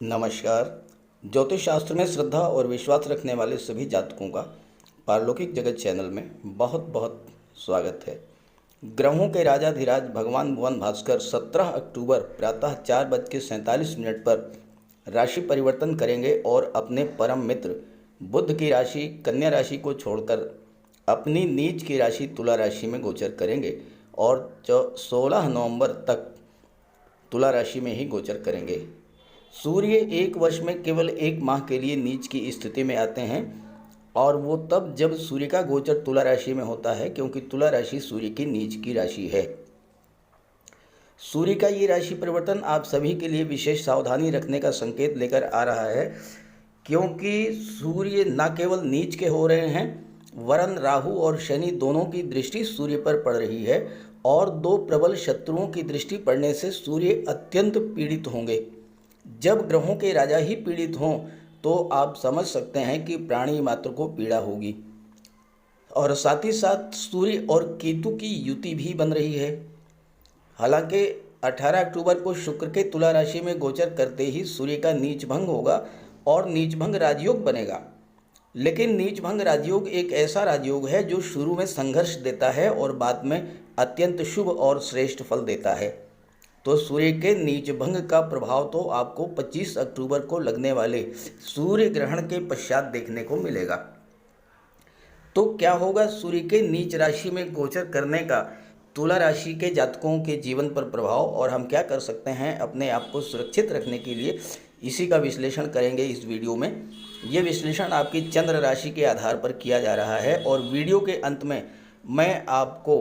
नमस्कार। ज्योतिष शास्त्र में श्रद्धा और विश्वास रखने वाले सभी जातकों का पारलौकिक जगत चैनल में बहुत बहुत स्वागत है। ग्रहों के राजाधिराज भगवान भुवन भास्कर 17 अक्टूबर प्रातः 4:47 पर राशि परिवर्तन करेंगे और अपने परम मित्र बुध की राशि कन्या राशि को छोड़कर अपनी नीच की राशि तुला राशि में गोचर करेंगे और 16 नवंबर तक तुला राशि में ही गोचर करेंगे। सूर्य एक वर्ष में केवल एक माह के लिए नीच की स्थिति में आते हैं और वो तब जब सूर्य का गोचर तुला राशि में होता है, क्योंकि तुला राशि सूर्य की नीच की राशि है। सूर्य का ये राशि परिवर्तन आप सभी के लिए विशेष सावधानी रखने का संकेत लेकर आ रहा है, क्योंकि सूर्य न केवल नीच के हो रहे हैं वरन राहु और शनि दोनों की दृष्टि सूर्य पर पड़ रही है और दो प्रबल शत्रुओं की दृष्टि पड़ने से सूर्य अत्यंत पीड़ित होंगे। जब ग्रहों के राजा ही पीड़ित हों तो आप समझ सकते हैं कि प्राणी मात्र को पीड़ा होगी। और साथ ही साथ सूर्य और केतु की युति भी बन रही है। हालांकि 18 अक्टूबर को शुक्र के तुला राशि में गोचर करते ही सूर्य का नीच भंग होगा और नीच भंग राजयोग बनेगा। लेकिन नीच भंग राजयोग एक ऐसा राजयोग है जो शुरू में संघर्ष देता है और बाद में अत्यंत शुभ और श्रेष्ठ फल देता है। तो सूर्य के नीच भंग का प्रभाव तो आपको 25 अक्टूबर को लगने वाले सूर्य ग्रहण के पश्चात देखने को मिलेगा। तो क्या होगा सूर्य के नीच राशि में गोचर करने का तुला राशि के जातकों के जीवन पर प्रभाव, और हम क्या कर सकते हैं अपने आप को सुरक्षित रखने के लिए, इसी का विश्लेषण करेंगे इस वीडियो में। ये विश्लेषण आपकी चंद्र राशि के आधार पर किया जा रहा है और वीडियो के अंत में मैं आपको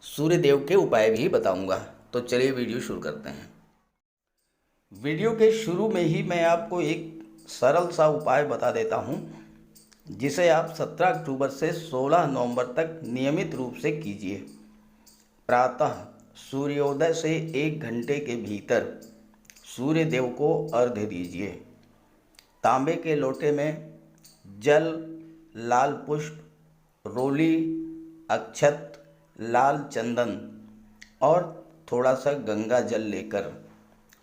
सूर्य देव के उपाय भी बताऊंगा। तो चलिए वीडियो शुरू करते हैं। वीडियो के शुरू में ही मैं आपको एक सरल सा उपाय बता देता हूं, जिसे आप 17 अक्टूबर से 16 नवंबर तक नियमित रूप से कीजिए। प्रातः सूर्योदय से 1 घंटे के भीतर सूर्य देव को अर्घ्य दीजिए। तांबे के लोटे में जल, लाल पुष्प, रोली, अक्षत, लाल चंदन और थोड़ा सा गंगा जल लेकर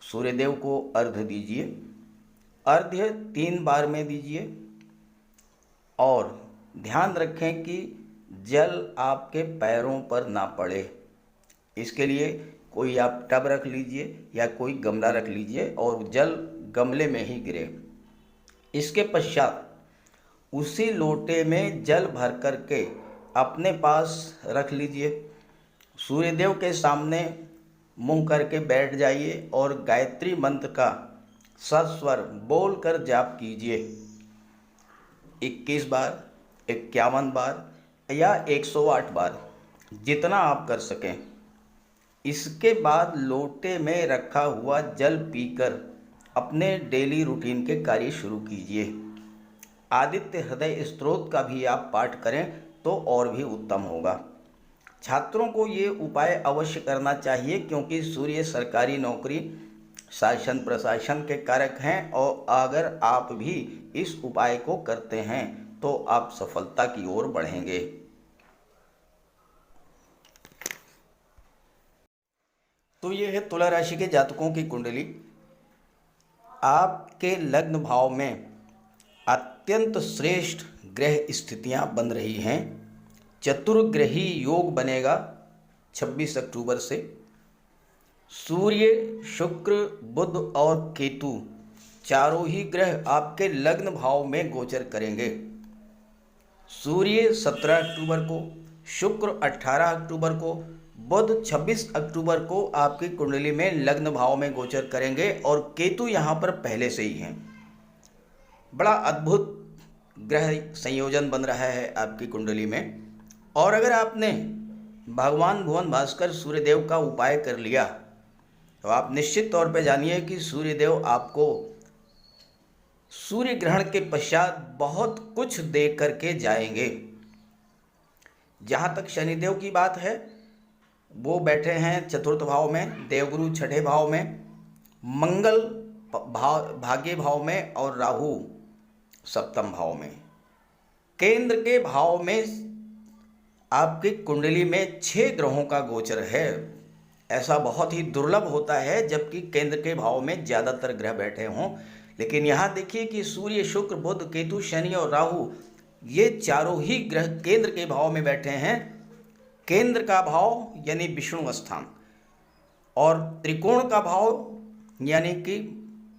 सूर्यदेव को अर्घ्य दीजिए। अर्घ्य 3 बार में दीजिए और ध्यान रखें कि जल आपके पैरों पर ना पड़े। इसके लिए कोई आप टब रख लीजिए या कोई गमला रख लीजिए और जल गमले में ही गिरे। इसके पश्चात उसी लोटे में जल भर करके अपने पास रख लीजिए। सूर्यदेव के सामने मुंह करके बैठ जाइए और गायत्री मंत्र का सस्वर बोल कर जाप कीजिए। 21 बार, 51 बार या 108 बार, जितना आप कर सकें। इसके बाद लोटे में रखा हुआ जल पीकर अपने डेली रूटीन के कार्य शुरू कीजिए। आदित्य हृदय स्तोत्र का भी आप पाठ करें तो और भी उत्तम होगा। छात्रों को ये उपाय अवश्य करना चाहिए, क्योंकि सूर्य सरकारी नौकरी, शासन प्रशासन के कारक हैं और अगर आप भी इस उपाय को करते हैं तो आप सफलता की ओर बढ़ेंगे। तो ये है तुला राशि के जातकों की कुंडली। आपके लग्न भाव में अत्यंत श्रेष्ठ ग्रह स्थितियां बन रही हैं। चतुर्ग्रही योग बनेगा 26 अक्टूबर से। सूर्य, शुक्र, बुध और केतु चारों ही ग्रह आपके लग्न भाव में गोचर करेंगे। सूर्य 17 अक्टूबर को, शुक्र 18 अक्टूबर को, बुध 26 अक्टूबर को आपकी कुंडली में लग्न भाव में गोचर करेंगे और केतु यहाँ पर पहले से ही हैं। बड़ा अद्भुत ग्रह संयोजन बन रहा है आपकी कुंडली में। और अगर आपने भगवान भुवन भास्कर सूर्यदेव का उपाय कर लिया तो आप निश्चित तौर पर जानिए कि सूर्यदेव आपको सूर्य ग्रहण के पश्चात बहुत कुछ दे करके जाएंगे। जहाँ तक शनिदेव की बात है, वो बैठे हैं चतुर्थ भाव में, देवगुरु छठे भाव में, मंगल भाग्य भाव में और राहु सप्तम भाव में। केंद्र के भाव में आपकी कुंडली में 6 ग्रहों का गोचर है। ऐसा बहुत ही दुर्लभ होता है जबकि केंद्र के भाव में ज़्यादातर ग्रह बैठे हों। लेकिन यहाँ देखिए कि सूर्य, शुक्र, बुध, केतु, शनि और राहु, ये चारों ही ग्रह केंद्र के भाव में बैठे हैं। केंद्र का भाव यानी विष्णु स्थान, और त्रिकोण का भाव यानी कि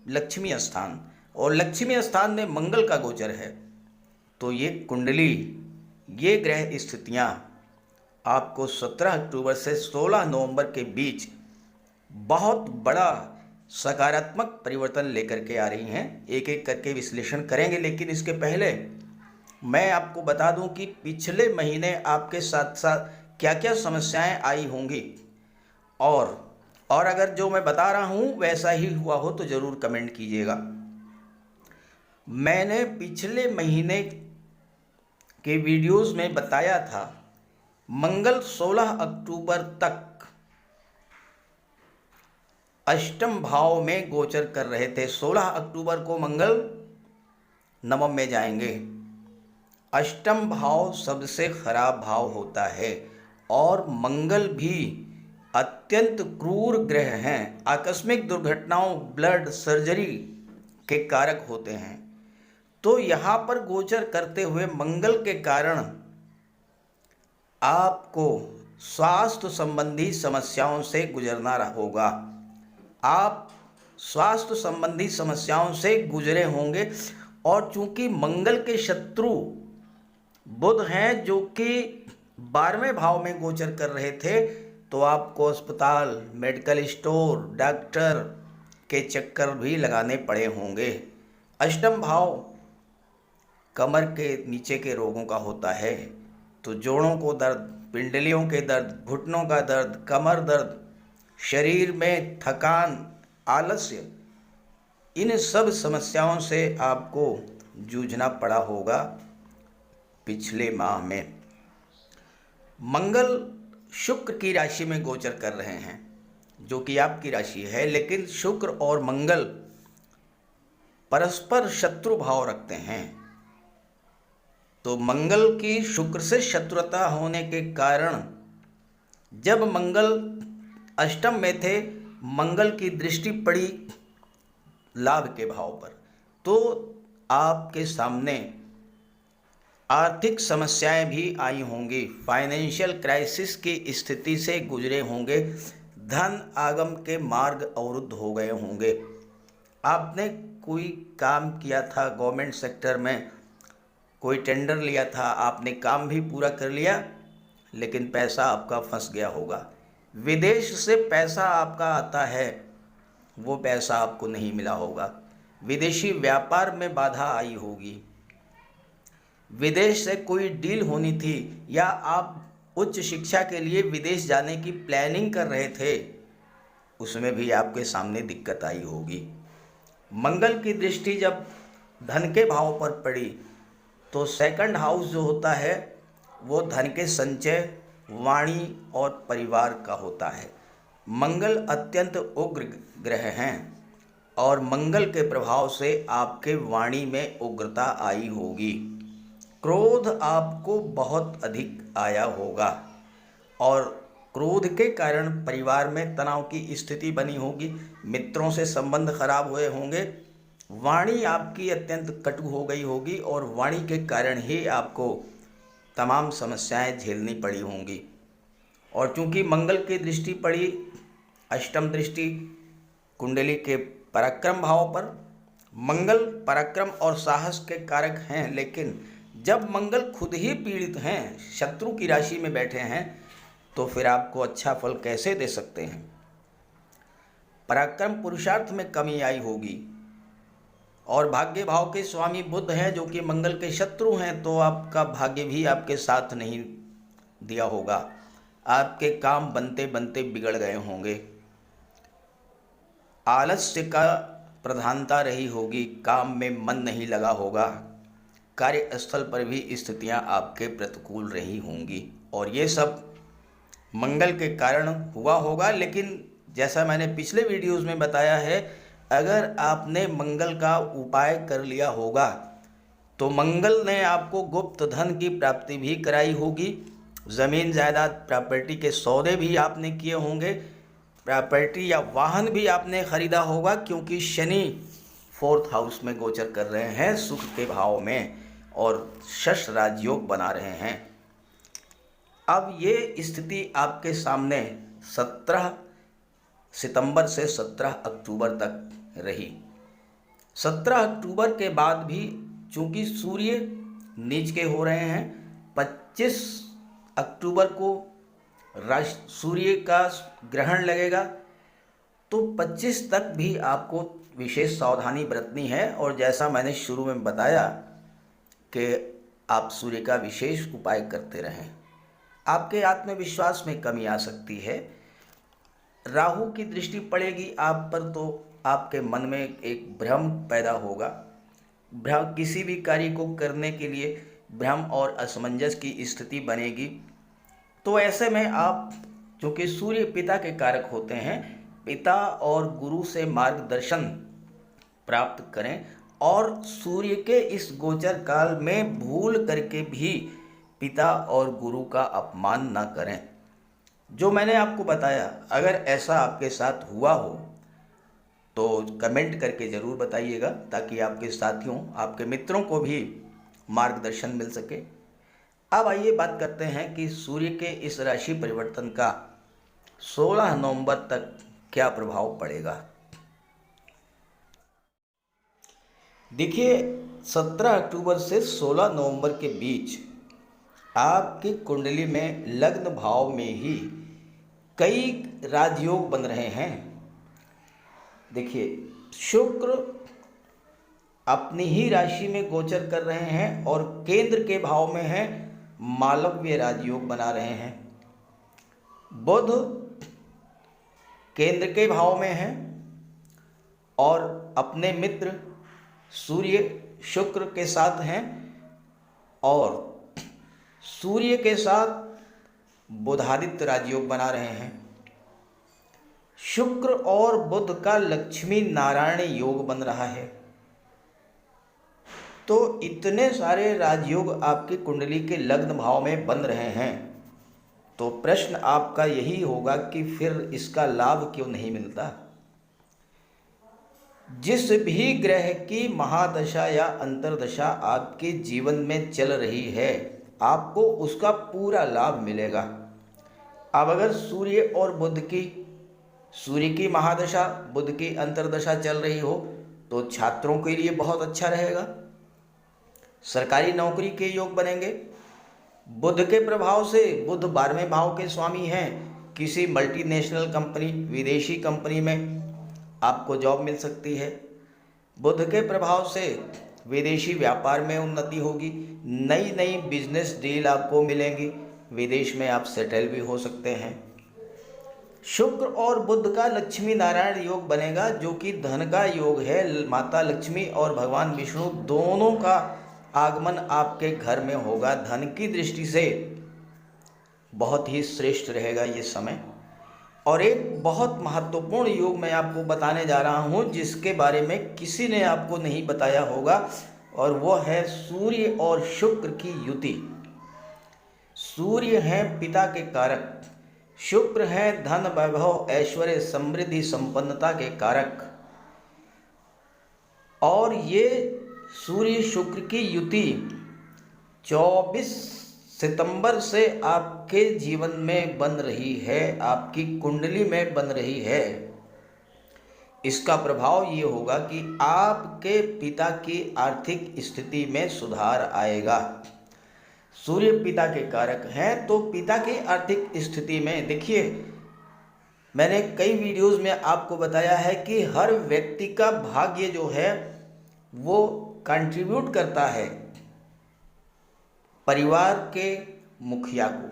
लक्ष्मी स्थान, और लक्ष्मी स्थान में मंगल का गोचर है। तो ये कुंडली, ये ग्रह स्थितियाँ आपको 17 अक्टूबर से 16 नवंबर के बीच बहुत बड़ा सकारात्मक परिवर्तन लेकर के आ रही हैं। एक एक करके विश्लेषण करेंगे, लेकिन इसके पहले मैं आपको बता दूं कि पिछले महीने आपके साथ साथ क्या क्या समस्याएं आई होंगी, और अगर जो मैं बता रहा हूं वैसा ही हुआ हो तो ज़रूर कमेंट कीजिएगा। मैंने पिछले महीने के वीडियोस में बताया था मंगल 16 अक्टूबर तक अष्टम भाव में गोचर कर रहे थे। 16 अक्टूबर को मंगल नवम में जाएंगे। अष्टम भाव सबसे खराब भाव होता है, और मंगल भी अत्यंत क्रूर ग्रह हैं। आकस्मिक दुर्घटनाओं, ब्लड, सर्जरी के कारक होते हैं। तो यहाँ पर गोचर करते हुए मंगल के कारण आपको स्वास्थ्य संबंधी समस्याओं से गुजरना होगा। आप स्वास्थ्य संबंधी समस्याओं से गुजरे होंगे, और चूंकि मंगल के शत्रु बुध हैं जो कि 12वें भाव में गोचर कर रहे थे, तो आपको अस्पताल, मेडिकल स्टोर, डॉक्टर के चक्कर भी लगाने पड़े होंगे। अष्टम भाव कमर के नीचे के रोगों का होता है, तो जोड़ों को दर्द, पिंडलियों के दर्द, घुटनों का दर्द, कमर दर्द, शरीर में थकान, आलस्य, इन सब समस्याओं से आपको जूझना पड़ा होगा पिछले माह में। मंगल शुक्र की राशि में गोचर कर रहे हैं, जो कि आपकी राशि है, लेकिन शुक्र और मंगल परस्पर शत्रु भाव रखते हैं। तो मंगल की शुक्र से शत्रुता होने के कारण जब मंगल अष्टम में थे, मंगल की दृष्टि पड़ी लाभ के भाव पर, तो आपके सामने आर्थिक समस्याएं भी आई होंगी। फाइनेंशियल क्राइसिस की स्थिति से गुजरे होंगे। धन आगम के मार्ग अवरुद्ध हो गए होंगे। आपने कोई काम किया था गवर्नमेंट सेक्टर में, कोई टेंडर लिया था, आपने काम भी पूरा कर लिया, लेकिन पैसा आपका फंस गया होगा। विदेश से पैसा आपका आता है, वो पैसा आपको नहीं मिला होगा। विदेशी व्यापार में बाधा आई होगी। विदेश से कोई डील होनी थी, या आप उच्च शिक्षा के लिए विदेश जाने की प्लानिंग कर रहे थे, उसमें भी आपके सामने दिक्कत आई होगी। मंगल की दृष्टि जब धन के भाव पर पड़ी, तो सेकंड हाउस जो होता है वो धन के संचय, वाणी और परिवार का होता है। मंगल अत्यंत उग्र ग्रह हैं, और मंगल के प्रभाव से आपके वाणी में उग्रता आई होगी। क्रोध आपको बहुत अधिक आया होगा, और क्रोध के कारण परिवार में तनाव की स्थिति बनी होगी। मित्रों से संबंध खराब हुए होंगे। वाणी आपकी अत्यंत कटु हो गई होगी, और वाणी के कारण ही आपको तमाम समस्याएं झेलनी पड़ी होंगी। और चूंकि मंगल की दृष्टि पड़ी, अष्टम दृष्टि कुंडली के पराक्रम भाव पर, मंगल पराक्रम और साहस के कारक हैं, लेकिन जब मंगल खुद ही पीड़ित हैं, शत्रु की राशि में बैठे हैं, तो फिर आपको अच्छा फल कैसे दे सकते हैं। पराक्रम पुरुषार्थ में कमी आई होगी, और भाग्य भाव के स्वामी बुध हैं जो कि मंगल के शत्रु हैं, तो आपका भाग्य भी आपके साथ नहीं दिया होगा। आपके काम बनते बनते बिगड़ गए होंगे। आलस्य का प्रधानता रही होगी, काम में मन नहीं लगा होगा। कार्यस्थल पर भी स्थितियां आपके प्रतिकूल रही होंगी, और ये सब मंगल के कारण हुआ होगा। लेकिन जैसा मैंने पिछले वीडियोस में बताया है, अगर आपने मंगल का उपाय कर लिया होगा, तो मंगल ने आपको गुप्त धन की प्राप्ति भी कराई होगी। ज़मीन जायदाद प्रॉपर्टी के सौदे भी आपने किए होंगे, प्रॉपर्टी या वाहन भी आपने खरीदा होगा, क्योंकि शनि 4th हाउस में गोचर कर रहे हैं सुख के भाव में और शश राजयोग बना रहे हैं। अब ये स्थिति आपके सामने 17 सितंबर से 17 अक्टूबर तक रही। 17 अक्टूबर के बाद भी चूंकि सूर्य नीच के हो रहे हैं, 25 अक्टूबर को सूर्य का ग्रहण लगेगा, तो 25 तक भी आपको विशेष सावधानी बरतनी है। और जैसा मैंने शुरू में बताया कि आप सूर्य का विशेष उपाय करते रहें। आपके आत्मविश्वास में कमी आ सकती है, राहु की दृष्टि पड़ेगी आप पर, तो आपके मन में एक भ्रम पैदा होगा। भ्रम, किसी भी कार्य को करने के लिए भ्रम और असमंजस की स्थिति बनेगी। तो ऐसे में आप, चूँकि सूर्य पिता के कारक होते हैं, पिता और गुरु से मार्गदर्शन प्राप्त करें और सूर्य के इस गोचर काल में भूल करके भी पिता और गुरु का अपमान न करें। जो मैंने आपको बताया, अगर ऐसा आपके साथ हुआ हो तो कमेंट करके ज़रूर बताइएगा, ताकि आपके साथियों, आपके मित्रों को भी मार्गदर्शन मिल सके। अब आइए बात करते हैं कि सूर्य के इस राशि परिवर्तन का 16 नवंबर तक क्या प्रभाव पड़ेगा। देखिए, 17 अक्टूबर से 16 नवंबर के बीच आपकी कुंडली में लग्न भाव में ही कई राजयोग बन रहे हैं। देखिए, शुक्र अपनी ही राशि में गोचर कर रहे हैं और केंद्र के भाव में है, मालव्य राजयोग बना रहे हैं। बुध केंद्र के भाव में है और अपने मित्र सूर्य शुक्र के साथ हैं, और सूर्य के साथ बुधादित्य राजयोग बना रहे हैं। शुक्र और बुध का लक्ष्मी नारायण योग बन रहा है। तो इतने सारे राजयोग आपकी कुंडली के लग्न भाव में बन रहे हैं, तो प्रश्न आपका यही होगा कि फिर इसका लाभ क्यों नहीं मिलता। जिस भी ग्रह की महादशा या अंतर्दशा आपके जीवन में चल रही है, आपको उसका पूरा लाभ मिलेगा। अब अगर सूर्य और बुध की, सूर्य की महादशा, बुध की अंतर्दशा चल रही हो, तो छात्रों के लिए बहुत अच्छा रहेगा। सरकारी नौकरी के योग बनेंगे। बुध के प्रभाव से, बुध 12वें भाव के स्वामी हैं, किसी मल्टीनेशनल कंपनी, विदेशी कंपनी में आपको जॉब मिल सकती है। बुध के प्रभाव से विदेशी व्यापार में उन्नति होगी, नई नई बिजनेस डील आपको मिलेंगी, विदेश में आप सेटल भी हो सकते हैं। शुक्र और बुध का लक्ष्मी नारायण योग बनेगा, जो कि धन का योग है। माता लक्ष्मी और भगवान विष्णु दोनों का आगमन आपके घर में होगा। धन की दृष्टि से बहुत ही श्रेष्ठ रहेगा ये समय। और एक बहुत महत्वपूर्ण योग मैं आपको बताने जा रहा हूँ, जिसके बारे में किसी ने आपको नहीं बताया होगा, और वो है सूर्य और शुक्र की युति। सूर्य है पिता के कारक, शुक्र है धन वैभव ऐश्वर्य समृद्धि संपन्नता के कारक। और ये सूर्य शुक्र की युति 24 सितंबर से आपके जीवन में बन रही है, आपकी कुंडली में बन रही है। इसका प्रभाव ये होगा कि आपके पिता की आर्थिक स्थिति में सुधार आएगा। सूर्य पिता के कारक हैं, तो पिता की आर्थिक स्थिति में, देखिए मैंने कई वीडियोस में आपको बताया है कि हर व्यक्ति का भाग्य जो है वो कंट्रीब्यूट करता है परिवार के मुखिया को।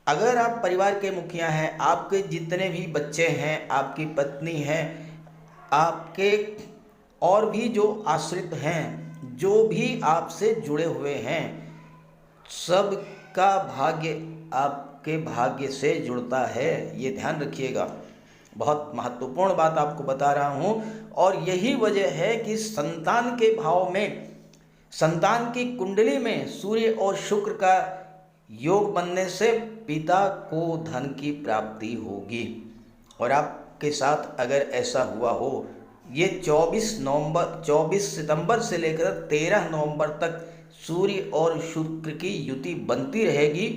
अगर आप परिवार के मुखिया हैं, आपके जितने भी बच्चे हैं, आपकी पत्नी है, आपके और भी जो आश्रित हैं, जो भी आपसे जुड़े हुए हैं, सबका भाग्य आपके भाग्य से जुड़ता है। ये ध्यान रखिएगा, बहुत महत्वपूर्ण बात आपको बता रहा हूँ। और यही वजह है कि संतान के भाव में, संतान की कुंडली में सूर्य और शुक्र का योग बनने से पिता को धन की प्राप्ति होगी। और आपके साथ अगर ऐसा हुआ हो, ये 24 सितंबर से लेकर 13 नवंबर तक सूर्य और शुक्र की युति बनती रहेगी।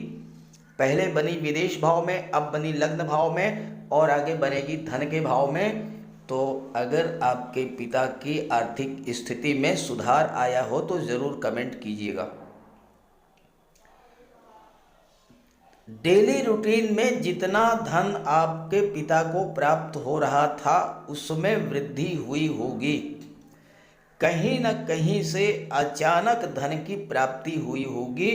पहले बनी विदेश भाव में, अब बनी लग्न भाव में और आगे बनेगी धन के भाव में। तो अगर आपके पिता की आर्थिक स्थिति में सुधार आया हो तो ज़रूर कमेंट कीजिएगा। डेली रूटीन में जितना धन आपके पिता को प्राप्त हो रहा था उसमें वृद्धि हुई होगी। कहीं न कहीं से अचानक धन की प्राप्ति हुई होगी,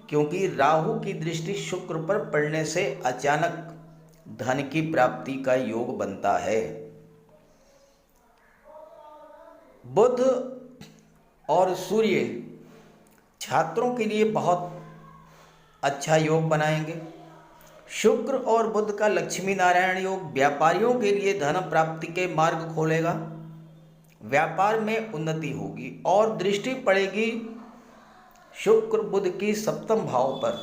क्योंकि राहु की दृष्टि शुक्र पर पड़ने से अचानक धन की प्राप्ति का योग बनता है। बुध और सूर्य छात्रों के लिए बहुत अच्छा योग बनाएंगे। शुक्र और बुध का लक्ष्मी नारायण योग व्यापारियों के लिए धन प्राप्ति के मार्ग खोलेगा। व्यापार में उन्नति होगी और दृष्टि पड़ेगी शुक्र बुध की सप्तम भाव पर।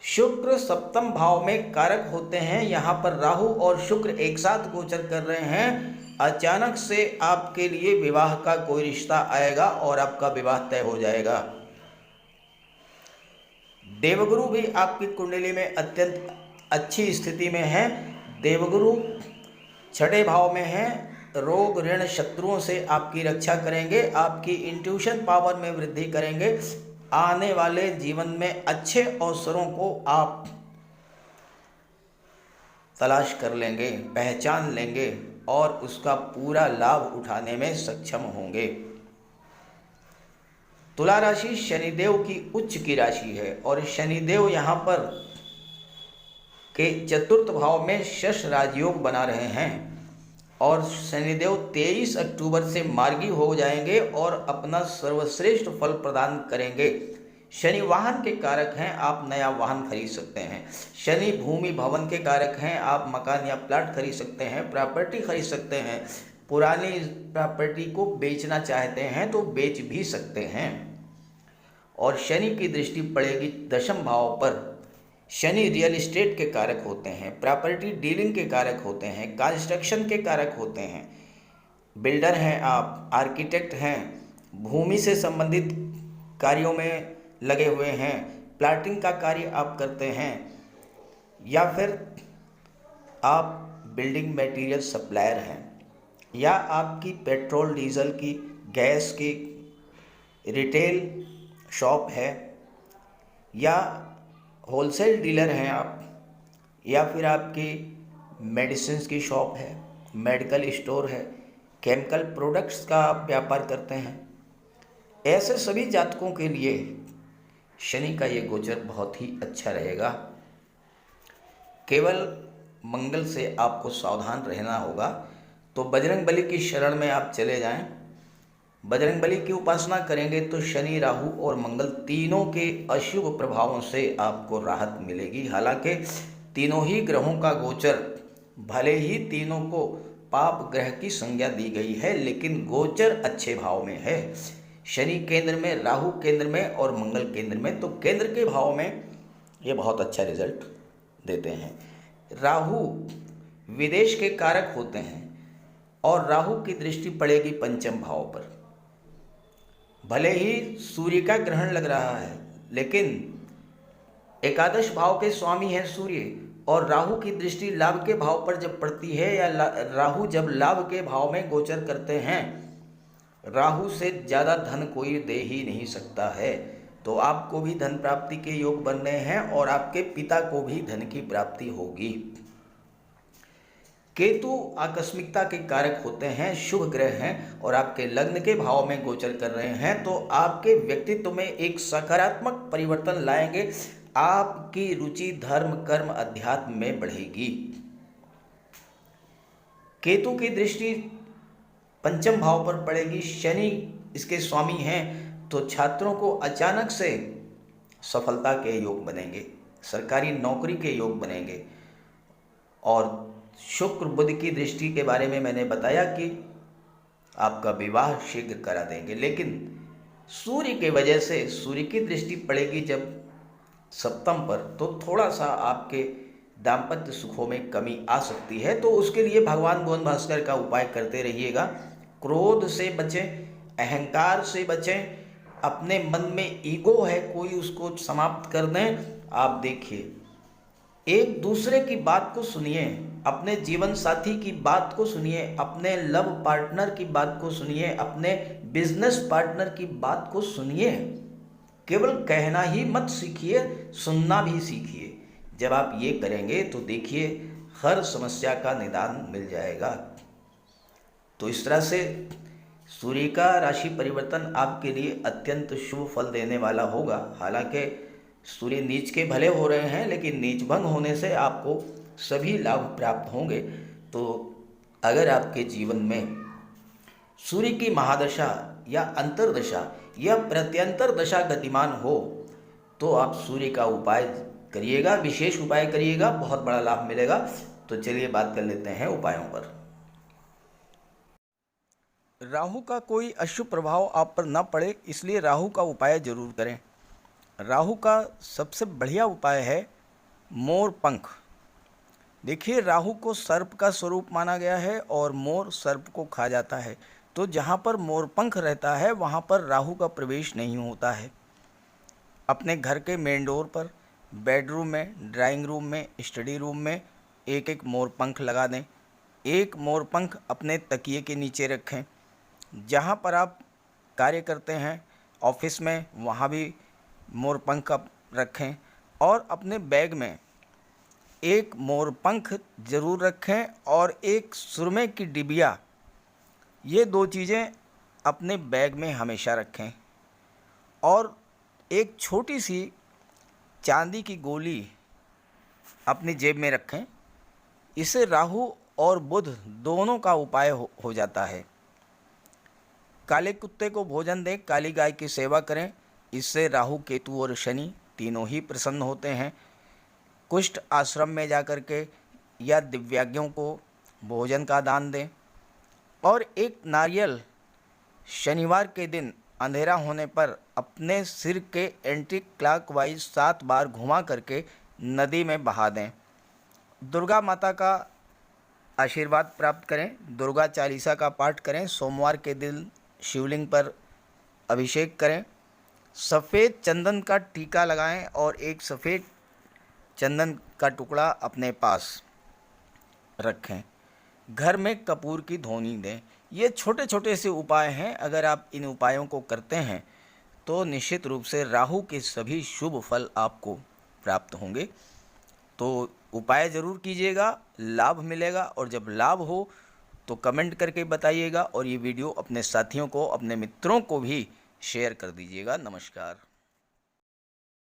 शुक्र सप्तम भाव में कारक होते हैं। यहाँ पर राहु और शुक्र एक साथ गोचर कर रहे हैं। अचानक से आपके लिए विवाह का कोई रिश्ता आएगा और आपका विवाह तय हो जाएगा। देवगुरु भी आपकी कुंडली में अत्यंत अच्छी स्थिति में है। देवगुरु छठे भाव में है। रोग ऋण शत्रुओं से आपकी रक्षा करेंगे, आपकी इंट्यूशन पावर में वृद्धि करेंगे। आने वाले जीवन में अच्छे अवसरों को आप तलाश कर लेंगे, पहचान लेंगे और उसका पूरा लाभ उठाने में सक्षम होंगे। तुला राशि शनिदेव की उच्च की राशि है और शनिदेव यहाँ पर के चतुर्थ भाव में शश राजयोग बना रहे हैं और शनिदेव 23 अक्टूबर से मार्गी हो जाएंगे और अपना सर्वश्रेष्ठ फल प्रदान करेंगे। शनि वाहन के कारक हैं, आप नया वाहन खरीद सकते हैं। शनि भूमि भवन के कारक हैं, आप मकान या प्लाट खरीद सकते हैं, प्रॉपर्टी खरीद सकते हैं। पुरानी प्रॉपर्टी को बेचना चाहते हैं तो बेच भी सकते हैं। और शनि की दृष्टि पड़ेगी दशम भाव पर। शनि रियल एस्टेट के कारक होते हैं, प्रॉपर्टी डीलिंग के कारक होते हैं, कंस्ट्रक्शन के कारक होते हैं। बिल्डर हैं आप, आर्किटेक्ट हैं, भूमि से संबंधित कार्यों में लगे हुए हैं, प्लाटिंग का कार्य आप करते हैं या फिर आप बिल्डिंग मटेरियल सप्लायर हैं या आपकी पेट्रोल डीजल की गैस की रिटेल शॉप है या होलसेल डीलर हैं आप या फिर आपकी मेडिसिन की शॉप है, मेडिकल स्टोर है, केमिकल प्रोडक्ट्स का आप व्यापार करते हैं। ऐसे सभी जातकों के लिए शनि का ये गोचर बहुत ही अच्छा रहेगा। केवल मंगल से आपको सावधान रहना होगा। तो बजरंग बली की शरण में आप चले जाएं। बजरंग बली की उपासना करेंगे तो शनि राहु और मंगल तीनों के अशुभ प्रभावों से आपको राहत मिलेगी। हालांकि तीनों ही ग्रहों का गोचर, भले ही तीनों को पाप ग्रह की संज्ञा दी गई है, लेकिन गोचर अच्छे भाव में है। शनि केंद्र में, राहु केंद्र में और मंगल केंद्र में, तो केंद्र के भाव में ये बहुत अच्छा रिजल्ट देते हैं। राहु विदेश के कारक होते हैं और राहु की दृष्टि पड़ेगी पंचम भाव पर। भले ही सूर्य का ग्रहण लग रहा है, लेकिन एकादश भाव के स्वामी हैं सूर्य, और राहु की दृष्टि लाभ के भाव पर जब पड़ती है या राहु जब लाभ के भाव में गोचर करते हैं, राहु से ज़्यादा धन कोई दे ही नहीं सकता है। तो आपको भी धन प्राप्ति के योग बन रहे हैं और आपके पिता को भी धन की प्राप्ति होगी। केतु आकस्मिकता के कारक होते हैं, शुभ ग्रह हैं और आपके लग्न के भाव में गोचर कर रहे हैं, तो आपके व्यक्तित्व में एक सकारात्मक परिवर्तन लाएंगे। आपकी रुचि धर्म कर्म अध्यात्म में बढ़ेगी। केतु की दृष्टि पंचम भाव पर पड़ेगी, शनि इसके स्वामी हैं, तो छात्रों को अचानक से सफलता के योग बनेंगे, सरकारी नौकरी के योग बनेंगे। और शुक्र बुध की दृष्टि के बारे में मैंने बताया कि आपका विवाह शीघ्र करा देंगे, लेकिन सूर्य के वजह से, सूर्य की दृष्टि पड़ेगी जब सप्तम पर, तो थोड़ा सा आपके दाम्पत्य सुखों में कमी आ सकती है। तो उसके लिए भगवान भुवन भास्कर का उपाय करते रहिएगा। क्रोध से बचें, अहंकार से बचें, अपने मन में ईगो है कोई, उसको समाप्त कर दें। आप देखिए, एक दूसरे की बात को सुनिए, अपने जीवन साथी की बात को सुनिए, अपने लव पार्टनर की बात को सुनिए, अपने बिजनेस पार्टनर की बात को सुनिए। केवल कहना ही मत सीखिए, सुनना भी सीखिए। जब आप ये करेंगे तो देखिए हर समस्या का निदान मिल जाएगा। तो इस तरह से सूर्य का राशि परिवर्तन आपके लिए अत्यंत शुभ फल देने वाला होगा। हालांकि सूर्य नीच के भले हो रहे हैं, लेकिन नीच भंग होने से आपको सभी लाभ प्राप्त होंगे। तो अगर आपके जीवन में सूर्य की महादशा या अंतर्दशा या प्रत्यंतर दशा गतिमान हो, तो आप सूर्य का उपाय करिएगा, विशेष उपाय करिएगा, बहुत बड़ा लाभ मिलेगा। तो चलिए बात कर लेते हैं उपायों पर। राहु का कोई अशुभ प्रभाव आप पर न पड़े, इसलिए राहु का उपाय जरूर करें। राहु का सबसे बढ़िया उपाय है मोर पंख। देखिए, राहु को सर्प का स्वरूप माना गया है और मोर सर्प को खा जाता है। तो जहाँ पर मोर पंख रहता है वहाँ पर राहु का प्रवेश नहीं होता है। अपने घर के मेन डोर पर, बेडरूम में, ड्राइंग रूम में, स्टडी रूम में एक एक मोर पंख लगा दें। एक मोर पंख अपने तकिए के नीचे रखें। जहाँ पर आप कार्य करते हैं ऑफिस में, वहाँ भी मोर पंख आप रखें। और अपने बैग में एक मोर पंख ज़रूर रखें और एक सुरमे की डिबिया, ये दो चीज़ें अपने बैग में हमेशा रखें। और एक छोटी सी चांदी की गोली अपनी जेब में रखें। इससे राहु और बुध दोनों का उपाय हो जाता है। काले कुत्ते को भोजन दें, काली गाय की सेवा करें। इससे राहु, केतु और शनि तीनों ही प्रसन्न होते हैं। कुष्ठ आश्रम में जाकर के या दिव्यांगों को भोजन का दान दें। और एक नारियल शनिवार के दिन अंधेरा होने पर अपने सिर के एंटी क्लॉकवाइज 7 बार घुमा करके नदी में बहा दें। दुर्गा माता का आशीर्वाद प्राप्त करें। दुर्गा चालीसा का पाठ करें। सोमवार के दिन शिवलिंग पर अभिषेक करें। सफ़ेद चंदन का टीका लगाएं और एक सफ़ेद चंदन का टुकड़ा अपने पास रखें। घर में कपूर की धूनी दें। ये छोटे छोटे से उपाय हैं। अगर आप इन उपायों को करते हैं तो निश्चित रूप से राहु के सभी शुभ फल आपको प्राप्त होंगे। तो उपाय ज़रूर कीजिएगा, लाभ मिलेगा। और जब लाभ हो तो कमेंट करके बताइएगा और ये वीडियो अपने साथियों को, अपने मित्रों को भी शेयर कर दीजिएगा। नमस्कार।